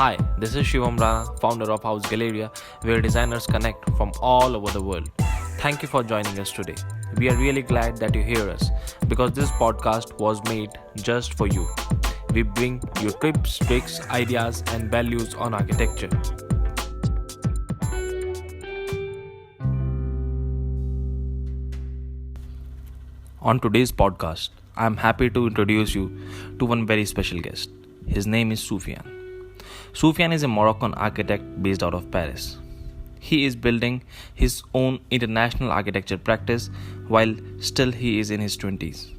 Hi, this is Shivam Rana, founder of House Galleria, where designers connect from all over the world. Thank you for joining us today. We are really glad that you hear us because this podcast was made just for you. We bring you tips, tricks, ideas, and values on architecture. On today's podcast, I am happy to introduce you to one very special guest. His name is Soufiane. Soufiane is a Moroccan architect based out of Paris. He is building his own international architecture practice while still he is in his 20s.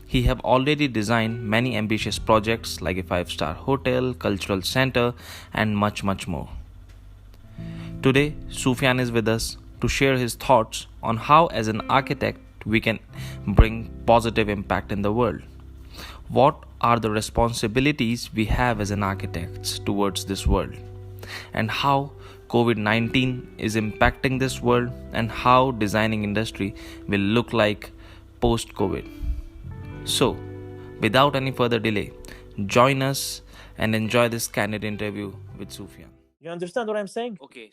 He have already designed many ambitious projects like a 5-star hotel, cultural center and much more. Today, Soufiane is with us to share his thoughts on how as an architect we can bring positive impact in the world. What are the responsibilities we have as an architects towards this world? And how COVID-19 is impacting this world and how designing industry will look like post-COVID. So, without any further delay, join us and enjoy this candid interview with Soufiane. You understand what I'm saying? Okay,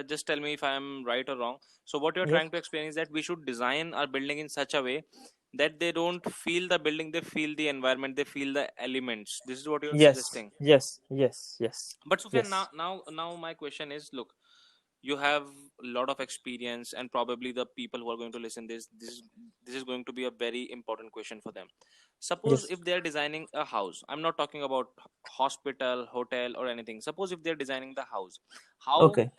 just tell me if I am right or wrong. So, what you're Yes. trying to explain is that we should design our building in such a way that they don't feel the building, they feel the environment, they feel the elements. This is what you're Yes. suggesting. Yes. Yes. Yes. But Sufyan, Yes. now, my question is: look, you have a lot of experience, and probably the people who are going to listen this is going to be a very important question for them. Suppose Yes. if they are designing a house, I'm not talking about hospital, hotel, or anything. Suppose if they're designing the house, Okay.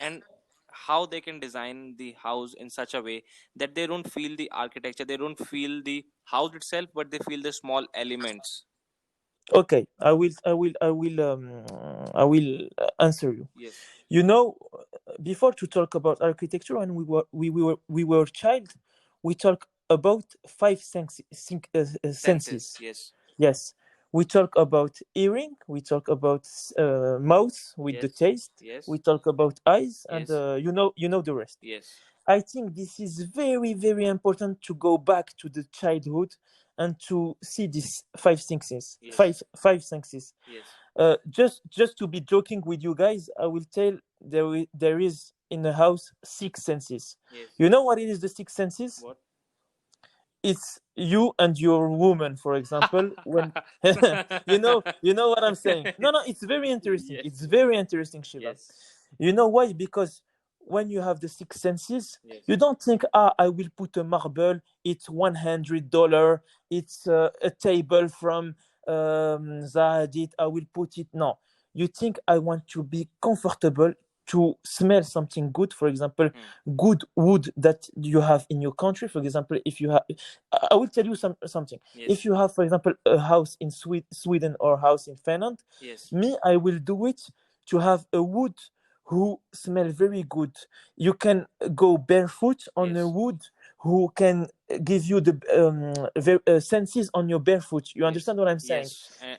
how they can design the house in such a way that they don't feel the architecture, they don't feel the house itself, but they feel the small elements. Okay. I will answer you. Yes. You know, before to talk about architecture, when we were child, we talk about five Senses. senses. Yes. Yes. We talk about hearing. We talk about mouth with the Yes. taste. We Yes. talk about eyes, and Yes. you know the rest. Yes. I think this is very, very important to go back to the childhood and to see these five senses. Yes. Five senses. Yes. Just to be joking with you guys, I will tell there is in the house six senses. Yes. You know what it is? The six senses. What? It's you and your woman, for example. When you know what I'm saying. No, it's very interesting. Yes. It's very interesting, Shivam. Yes. You know why? Because when you have the six senses, Yes. you don't think, I will put a marble, it's $100, it's a table from Zahadit, I will put it. No, you think, I want to be comfortable, to smell something good, for example, good wood that you have in your country. For example, if you have, I will tell you something. Yes. If you have, for example, a house in Sweden or a house in Finland, Yes. me, I will do it to have a wood who smell very good. You can go barefoot on a Yes. wood who can give you the senses on your barefoot. You Yes. understand what I'm saying?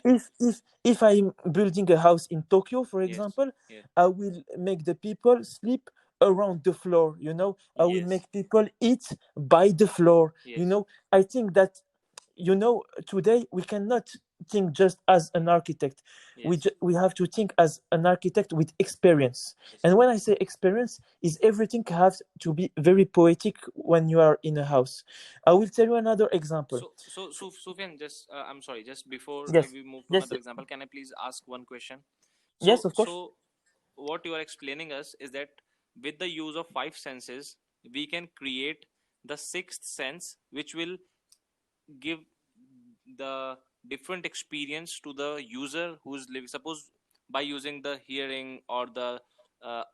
Yes. If I'm building a house in Tokyo, for Yes. example, Yes. I will make the people sleep around the floor. I will Yes. make people eat by the floor. Yes. I think that, today we cannot think just as an architect. we Yes. ju- we have to think as an architect with experience. Yes. And when I say experience, is everything has to be very poetic when you are in a house. I will tell you another example. Sufyan, just I'm sorry, just before Yes. we move to Yes. another example, can I please ask one question? Yes, So, of course. what you are explaining us is that with the use of five senses, we can create the sixth sense, which will give the different experience to the user who's living. Suppose by using the hearing or the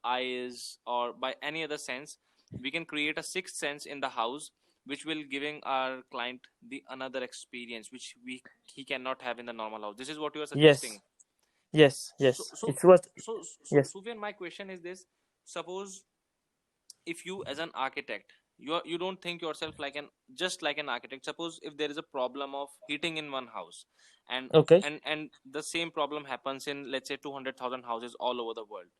eyes or by any other sense, we can create a sixth sense in the house, which will giving our client the another experience which we he cannot have in the normal house. This is what you are Yes. suggesting. Yes. So Yes. so It's what. Yes. Sufyan, my question is this: suppose if you as an architect, you don't think yourself like an just like an architect. Suppose if there is a problem of heating in one house, and Okay. the same problem happens in, let's say, 200,000 houses all over the world,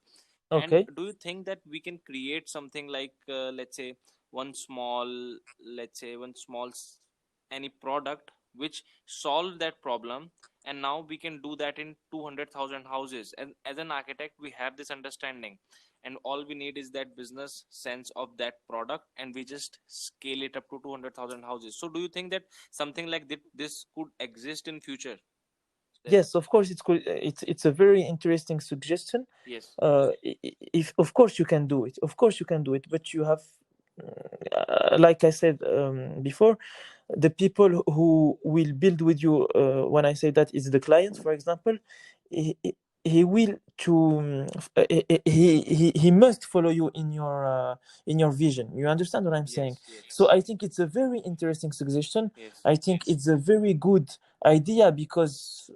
and Okay. do you think that we can create something like, let's say, one small let's say one small any product which solve that problem, and now we can do that in 200,000 houses. And as an architect, we have this understanding, and all we need is that business sense of that product, and we just scale it up to 200,000 houses. So do you think that something like this could exist in future? Yes, of course, it's cool. It's a very interesting suggestion. Yes. If of course you can do it, of course you can do it, but you have, like I said before, the people who will build with you, when I say that, is the client, for example. He will to he must follow you in your vision. You understand what I'm saying? Yes. Yes. So I think it's a very interesting suggestion. Yes. I think it's a very good idea, because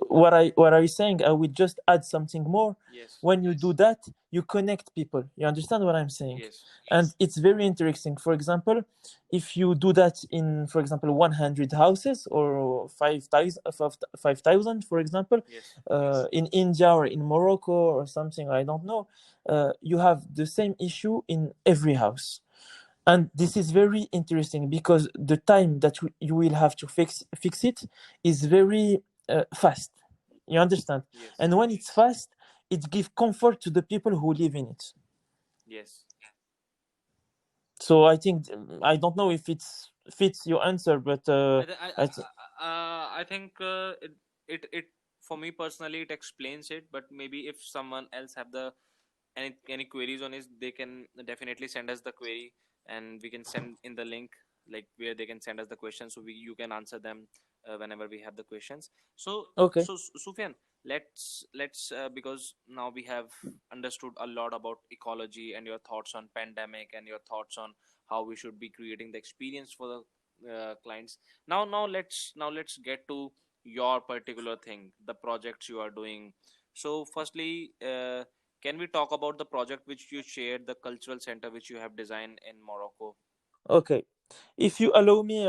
what are you saying? I will just add something more. Yes. When you do that, you connect people. You understand what I'm saying? Yes. And it's very interesting. For example, if you do that in, for example, 100 houses or 5,000, for example, Yes. in India or in Morocco or something, I don't know, you have the same issue in every house. And this is very interesting, because the time that you will have to fix it is very fast. You understand? Yes. And when it's fast, it gives comfort to the people who live in it. Yes. So I think, I don't know if it fits your answer, but I th- I think I think it for me personally it explains it, but maybe if someone else have the any queries on it, they can definitely send us the query, and we can send in the link, like where they can send us the questions, so we you can answer them whenever we have the questions. So okay. Sufyan, let's because now we have understood a lot about ecology and your thoughts on pandemic and your thoughts on how we should be creating the experience for the clients. Now let's get to your particular thing, the projects you are doing. So firstly, can we talk about the project which you shared, the cultural center which you have designed in Morocco? Okay. If you allow me,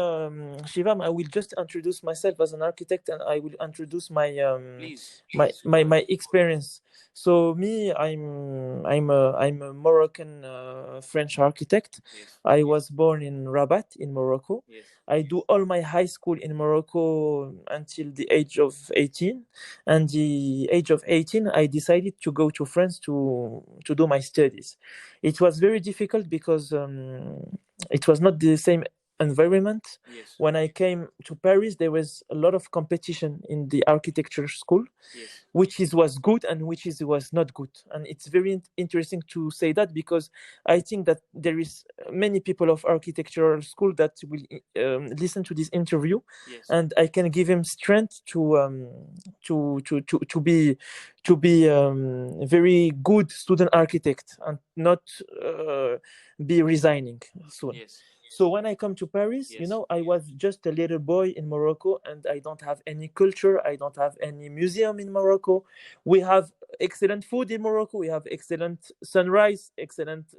Shivam, I will just introduce myself as an architect, and I will introduce Please, please go my ahead. experience. So me, I'm a Moroccan French architect. Yes. I was born in Rabat in Morocco. Yes. I do all my high school in Morocco until the age of 18. And the age of 18, I decided to go to France to do my studies. It was very difficult, because it was not the same environment. Yes. When I came to Paris, there was a lot of competition in the architecture school, Yes. which is was good and which is was not good. And it's very interesting to say that, because I think that there is many people of architectural school that will listen to this interview, Yes. and I can give him strength to be very good student architect, and not be resigning soon. Yes. So when I come to Paris, Yes. I was just a little boy in Morocco, and I don't have any culture. I don't have any museum in Morocco. We have excellent food in Morocco. We have excellent sunrise, excellent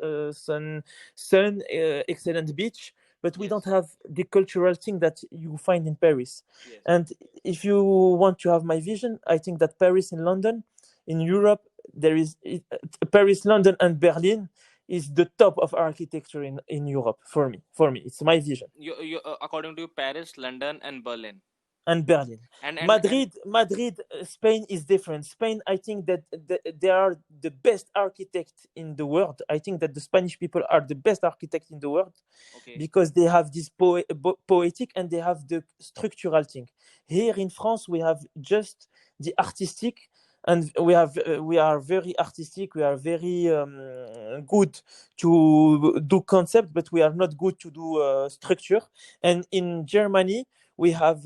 excellent beach. But we don't Yes. have the cultural thing that you find in Paris. Yes. And if you want to have my vision, I think that Paris and London, in Europe, there is Paris, London, and Berlin is the top of architecture in Europe for me. For me, it's my vision. You according to you, Paris, London, and Berlin, And Berlin, and Madrid, Spain is different. Spain, I think that they are the best architect in the world. I think that the Spanish people are the best architect in the world, okay. because they have this poetic, and they have the structural thing. Here in France, we have just the artistic, and we are very artistic. We are very good to do concept, but we are not good to do structure. And in Germany, we have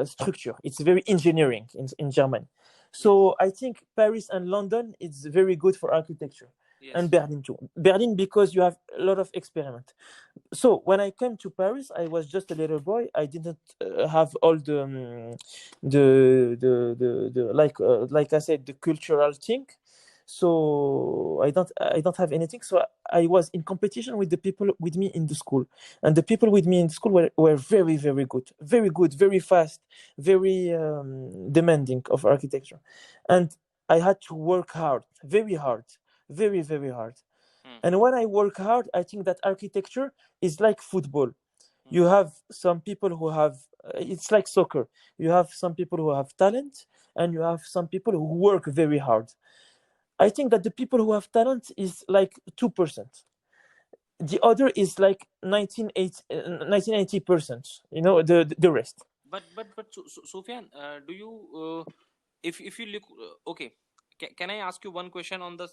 structure. It's very engineering in Germany. Yes. So I think Paris and London is very good for architecture, and Yes. Berlin too. Berlin, because you have a lot of experiment. So when I came to Paris, I was just a little boy. I didn't have all like I said, the cultural thing. So I don't have anything. So I was in competition with the people with me in the school, and the people with me in school were very very good, very fast, very demanding of architecture, and I had to work hard, very hard, very hard. And when I work hard, I think that architecture is like football. You have some people who have, it's like soccer. You have some people who have talent, and you have some people who work very hard. I think that the people who have talent is like 2%. The other is like 1980%, the rest. But Sufyan, do you if you look okay, can I ask you one question on the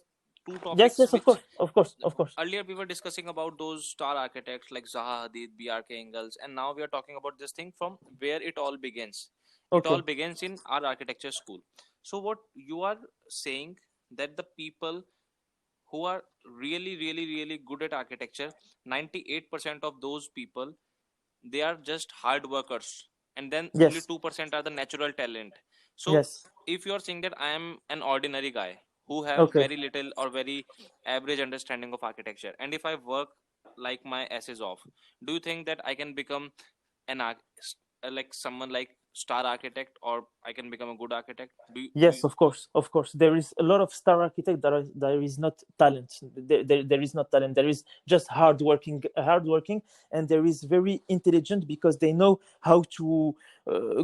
two Yes, topics yes, of which course, of course, of course. earlier we were discussing about those star architects like Zaha Hadid, BRK Engels, and now we are talking about this thing from where it all begins. It all Okay. begins in our architecture school. So what you are saying, that the people who are really really really good at architecture, 98% of those people, they are just hard workers, and then only Yes, 2% are the natural talent. So yes. if you are saying that I am an ordinary guy who have Okay. very little or very average understanding of architecture, and if I work like my ass is off, do you think that I can become an like someone like star architect, or I can become a good architect? Do Yes, of course, of course. There is a lot of star architect that there is not talent. There is not talent. There is just hardworking, and there is very intelligent because they know how to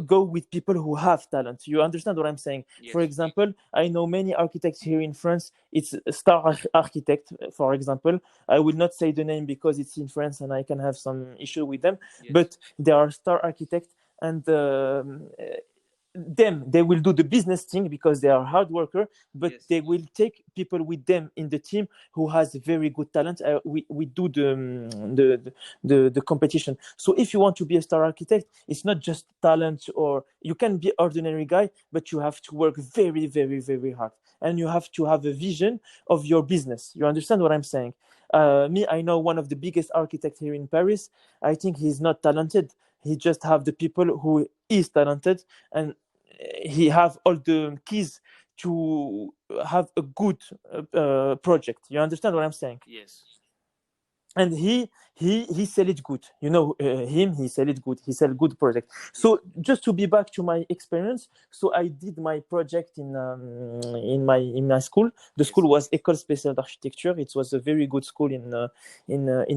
go with people who have talent. You understand what I'm saying? For yes, example, I know many architects here in France. It's a star architect, for example. I will not say the name because it's in France and I can have some issue with them. yes, But they are star architect, and they will do the business thing because they are hard worker, but yes, they will take people with them in the team who has very good talent. We do the competition. So if you want to be a star architect, it's not just talent, or you can be ordinary guy, but you have to work very very very hard, and you have to have a vision of your business. You understand what I'm saying? Me, I know one of the biggest architects here in Paris. I think he's not talented. He just have the people who is talented, and he have all the keys to have a good project. You understand what I'm saying? yes, And he sell it good. He sell it good. He sell good project. yes, So just to be back to my experience, so I did my project in my school. The yes, school was École Spéciale d'Architecture. It was a very good school in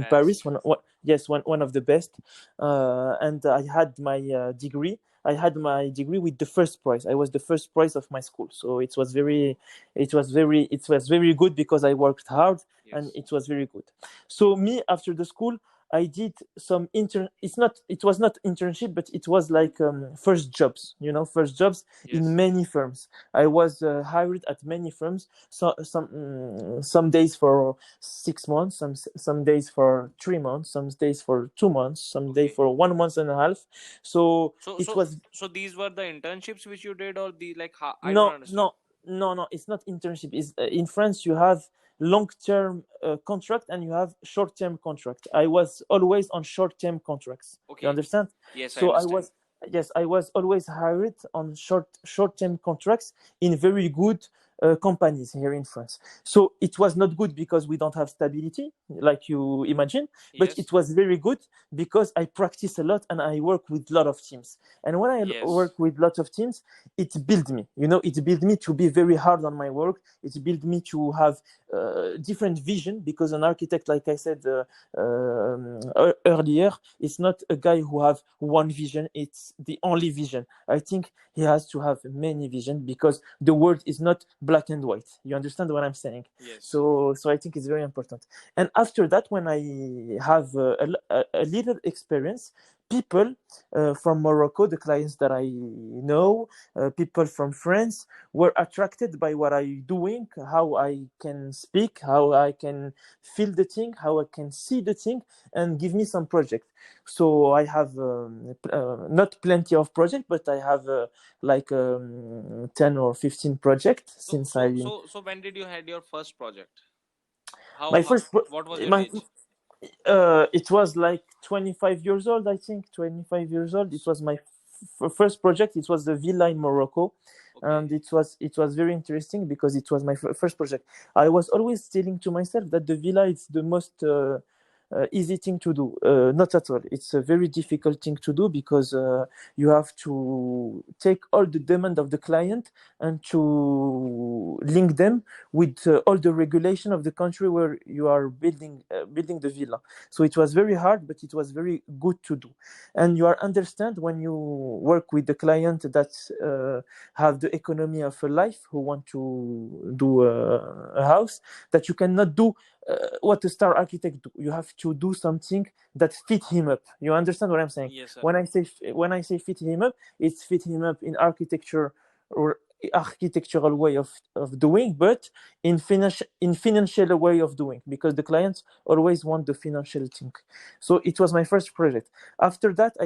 Paris, Paris. Yes, one of the best. And I had my degree. I had my degree with the first prize. I was the first prize of my school, so it was very good because I worked hard, and yes, it was very good. So me, after the school, I did some intern. It was not internship, but it was like first jobs. First jobs in yes, many firms. I was hired at many firms. So some days for 6 months, some days for 3 months, some days for 2 months, some days okay. for 1 month and a half. So So it so was so these were the internships which you did, or the like I don't no, understand. no, no, no. It's not internship. It's in France. You have long-term contract and you have short-term contract. I was always on short-term contracts. You Okay. understand? Yes, I So understand. I was always hired on short-term contracts in very good companies here in France. So it was not good because we don't have stability, like you imagine, but Yes. it was very good because I practice a lot and I work with a lot of teams. And when I Yes. work with lots of teams, it built me. It built me to be very hard on my work. It built me to have different vision, because an architect, like I said earlier, is not a guy who have one vision. It's the only vision. I think he has to have many vision because the world is not black and white. You understand what I'm saying? Yes. So I think it's very important. And after that, when I have a little experience, people from Morocco, the clients that I know, people from France, were attracted by what I'm doing, how I can speak, how I can feel the thing, how I can see the thing, and give me some project. So I have not plenty of project, but I have like 10 or 15 projects So since so I so so when did you had your first project? my How first what was your my age? it was like 25 years old, I think. 25 years old. It was my first project. It was the villa in Morocco, Okay. and it was very interesting because it was my first project. I was always telling to myself that the villa is the most easy thing to do. Not at all. It's a very difficult thing to do because you have to take all the demand of the client and to link them with all the regulation of the country where you are building the villa. So it was very hard, but it was very good to do. And you are understand when you work with the client that have the economy of a life, who want to do a house, that you cannot do what a star architect do. You have to do something that fit him up. You understand what I'm saying? Yes, sir. When I say fit him up, it's fit him up in architecture or architectural way of doing, but in financial way of doing, because the clients always want the financial thing. So it was my first project. After that, I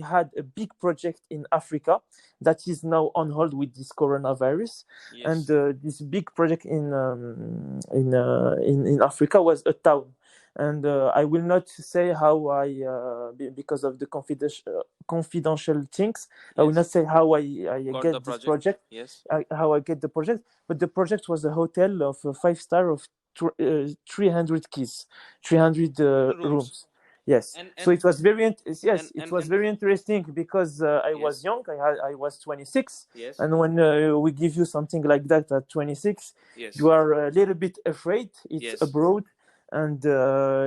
had a big project in Africa that is now on hold with this coronavirus. Yes. And this big project in Africa was a town. And I will not say how because of the confidential things. I will Yes. not say how I Got get the this project. project, Yes. how I get the project. But the project was a hotel of a 5-star of 300 keys, 300 Rooms. rooms. Yes. And So it was very and very interesting because I was yes. young. I was 26, Yes. and when we give you something like that at 26, Yes. you are a little bit afraid. It's Yes. abroad, and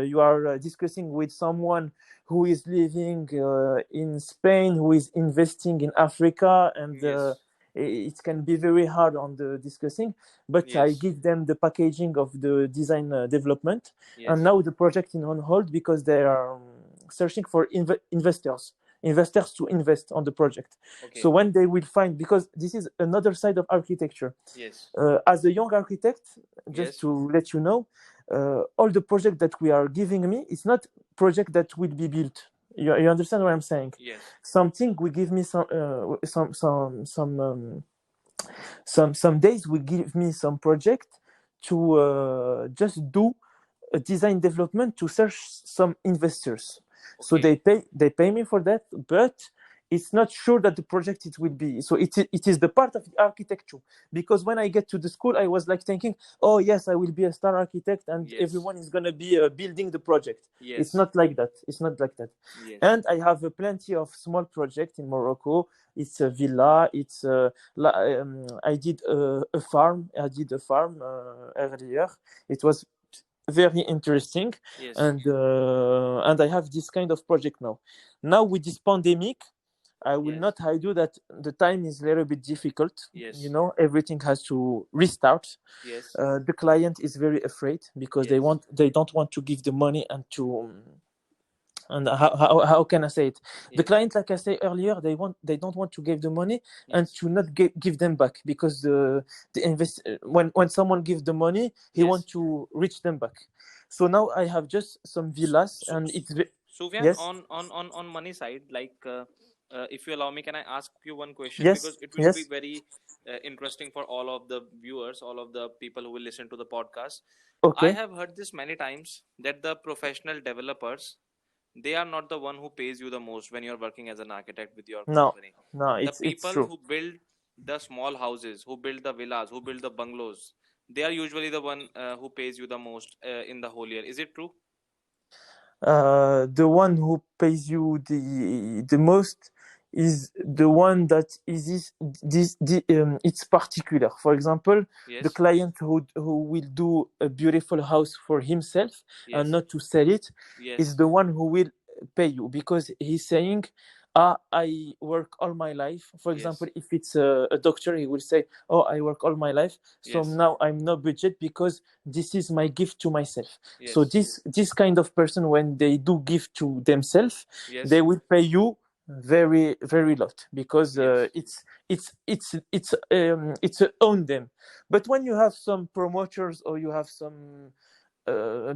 you are discussing with someone who is living in Spain, who is investing in Africa, and Yes. it can be very hard on the discussing. But I Yes. give them the packaging of the design development, Yes. and now the project is on hold because they are searching for investors to invest on the project. Okay. So when they will find, because this is another side of architecture. Yes. As a young architect, just Yes. to let you know, all the project that we are giving me, it's not project that will be built. You understand what I'm saying? Yes. Something will give me some days will give me some project to just do a design development to search some investors. So Okay. they pay me for that, but it's not sure that the project it will be. So it is the part of the architecture, because when I get to the school, I was like thinking, oh yes, I will be a star architect and Yes. everyone is going to be building the project. Yes. It's not like that. It's not like that. Yes. And I have plenty of small projects in Morocco. It's a villa. I did a farm. I did a farm earlier. It was very interesting. Yes. And I have this kind of project now. Now with this pandemic, I will Yes. not hide you that the time is a little bit difficult. Yes. You know, everything has to restart. Yes. The client is very afraid because Yes. they don't want to give the money and how can I say it? The Yes. client, like I said earlier, they don't want to give the money and Yes. to not give them back, because when someone gives the money, he Yes. want to reach them back. So now I have just some villas, So, and it's Sufyan, yes, on money side, like if you allow me, can I ask you one question, because yes, it will be yes. very interesting for all of the viewers, all of the people who will listen to the podcast. I Okay. have heard this many times that the professional developers, they are not the one who pays you the most when you're working as an architect with your No, company. no, The it's people true. who build the small houses, who build the villas, who build the bungalows, they are usually the one who pays you the most in the whole year. Is it true? The one who pays you the most is the one that is it's particular. For example, the Yes. client who will do a beautiful house for himself and Yes. not to sell it Yes. is the one who will pay you, because he's saying, I work all my life. For example, Yes. if it's a doctor, he will say, oh, I work all my life, so Yes. now I'm no budget because this is my gift to myself. So Yes. this kind of person, when they do give to themselves, they Yes. will pay you very very lot, because Yes. it's own them. But when you have some promoters, or you have some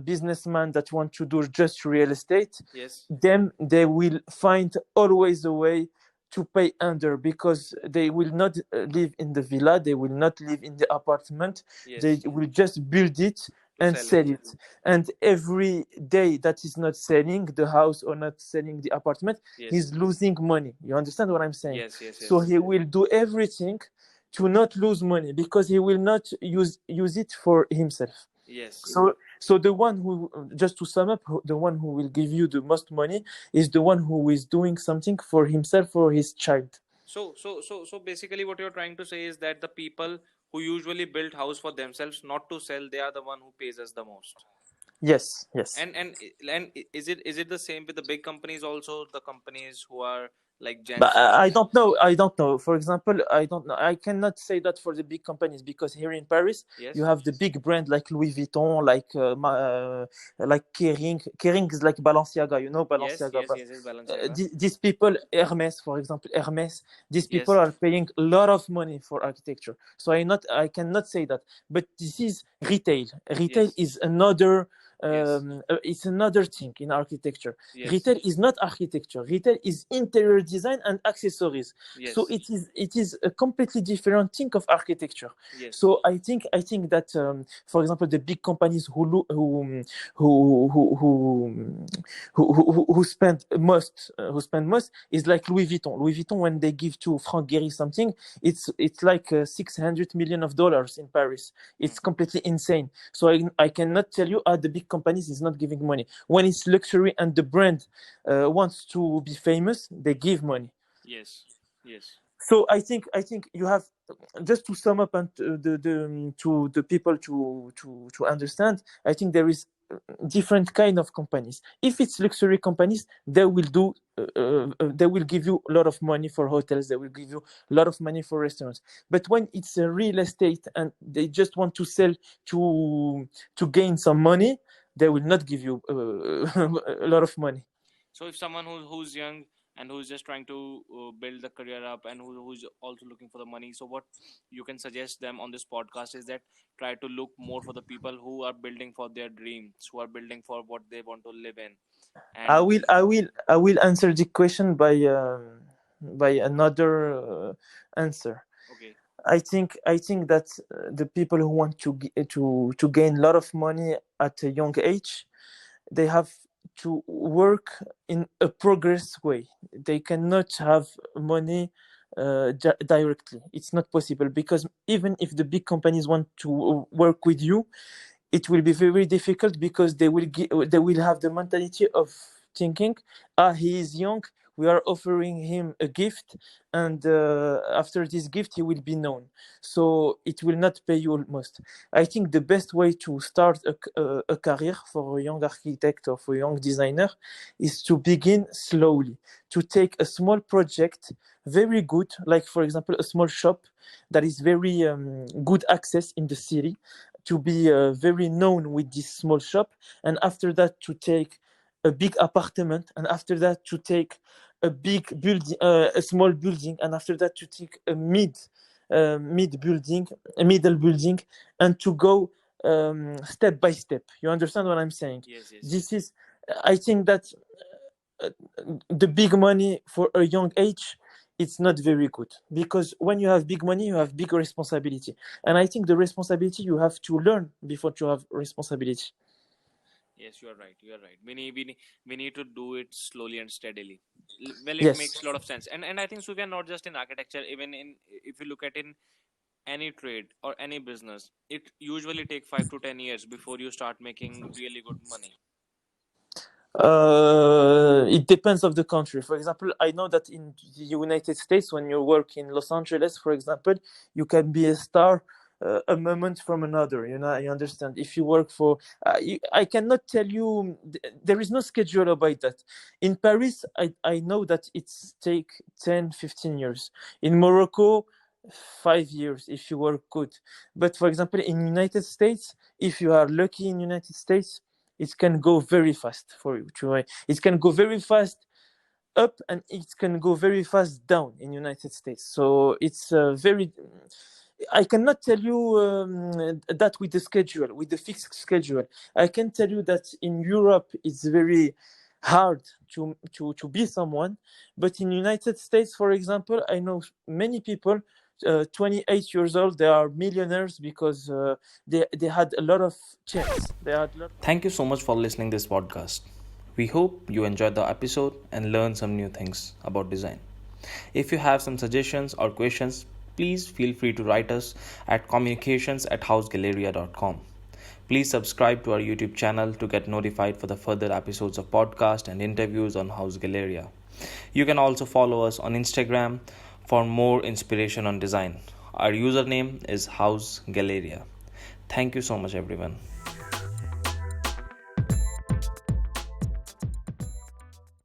businessman that want to do just real estate, Yes. then they will find always a way to pay under, because they will not live in the villa, they will not live in the apartment, they Yes. will just build it To and sell sell it. it. And every day that is not selling the house or not selling the apartment, Yes. he's losing money. You understand what I'm saying? Yes. Yes. So Yes. he will do everything to not lose money, because he will not use it for himself. Yes. So So the one who, just to sum up, the one who will give you the most money is the one who is doing something for himself or his child. So basically, what you're trying to say is that the people who usually build house for themselves, not to sell, they are the one who pays us the most. Yes, yes. And is it the same with the big companies also? The companies who are like But Jensen. I don't know. I don't know. For example, I don't know. I cannot say that for the big companies because here in Paris, you Yes. have the big brand like Louis Vuitton, like Kering. Kering is like Balenciaga. You know Yes. Balenciaga. Yes. Yes. Yes. Balenciaga. These people, Hermes, for example, Hermes. These people Yes. are paying a lot of money for architecture. So I cannot say that. But this is retail. Retail Yes. is another. Yes. It's another thing in architecture. Yes. Retail is not architecture. Retail is interior design and accessories. So Yes. it is a completely different thing of architecture. Yes. So I think that for example the big companies who who who who spend most is like Louis Vuitton. Louis Vuitton, when they give to Frank Gehry something, it's like $600 million in Paris. Hmm. It's completely insane. So I cannot tell you the big companies is not giving money. When it's luxury and the brand wants to be famous, they give money. Yes. Yes. So I think you have, just to sum up and to the people to understand. I think there is different kind of companies. If it's luxury companies, they will give you a lot of money for hotels. They will give you a lot of money for restaurants. But when it's a real estate and they just want to sell to gain some money, they will not give you a lot of money. So if someone who's young and who's just trying to build the career up and who's also looking for the money, so what you can suggest them on this podcast is that try to look more for the people who are building for their dreams, who are building for what they want to live in. I And will I will I will answer the question by another answer. okay. I think that the people who want to gain a lot of money at a young age, they have to work in a progress way. They cannot have money directly. It's not possible because even if the big companies want to work with you, it will be very difficult because they will have the mentality of thinking, he is young, we are offering him a gift, and after this gift he will be known, so it will not pay you almost. I think the best way to start a career for a young architect or for a young designer is to begin slowly, to take a small project, very good, like for example a small shop that is very good access in the city, to be very known with this small shop, and after that to take a big apartment, and after that to take a big building, a small building, and after that to take a mid building, a middle building, and to go step by step. You understand what I'm saying? Yes. Yes. This is, I think that uh, the big money for a young age, it's not very good, because when you have big money you have big responsibility, and I think the responsibility you have to learn before you have responsibility. Yes, you are right. You are right. We need to do it slowly and steadily. Well, it Yes. makes a lot of sense. And I think, so we are not just in architecture, even in, if you look at in any trade or any business, it usually take 5 to 10 years before you start making really good money. It depends of the country. For example, I know that in the United States, when you work in Los Angeles, for example, you can be a star a moment from another. You know, you understand. If you work for, I cannot tell you. There is no schedule about that. In Paris, I know that it's take 10, 15 years. In Morocco, 5 years if you work good. But for example, in United States, if you are lucky in United States, it can go very fast for you. It can go very fast up, and it can go very fast down in United States. So it's very. I cannot tell you that with the schedule, with the fixed schedule. I can tell you that in Europe it's very hard to be someone, but in United States, for example, I know many people. 28 years old, they are millionaires because they had a lot of chance. They had a lot. Thank you so much for listening this podcast. We hope you enjoyed the episode and learned some new things about design. If you have some suggestions or questions, please feel free to write us at communications@housegalleria.com. Please subscribe to our YouTube channel to get notified for the further episodes of podcast and interviews on House Galleria. You can also follow us on Instagram for more inspiration on design. Our username is House Galleria. Thank you so much, everyone.